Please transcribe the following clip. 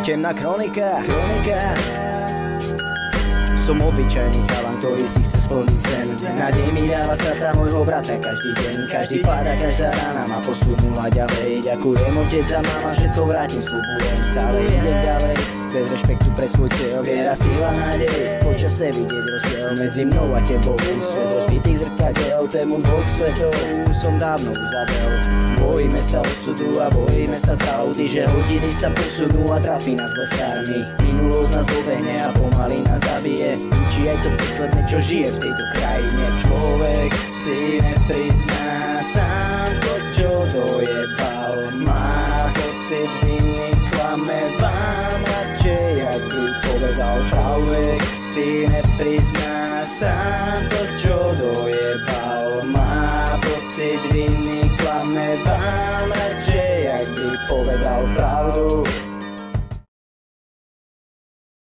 Temná kronika. Som obyčajný chalan, ktorý si chce splniť sen. Nádej mi dáva strata môjho brata každý deň. Každý páda, každá rána ma posunula ďalej. Ďakujem otec a mama, všetko vrátim, sľubujem. Stále idem ďalej, bez rešpektu pre svoj cieľ. Viera, sila, nádej, počase vidieť rozdiel medzi mnou a tebou. Svet rozbitých zrkadiel, tému dvoch svetov som dávno uzavrel. Bojíme sa osudu a bojíme sa pravdy, že hodiny sa posunú a trafí nás bleskármi. Minulosť nás dobehne a pomaly nás zabije. Zničí aj to posledné, čo žije v tejto krajine. Človek si neprizná sám to, čo dojebal. Má pocit viny, klame vám radšej, jak by povedal. Človek si neprizná sám to, čo dojebal. Má pocit viny, klame vám radšej, jak by povedal pravdu.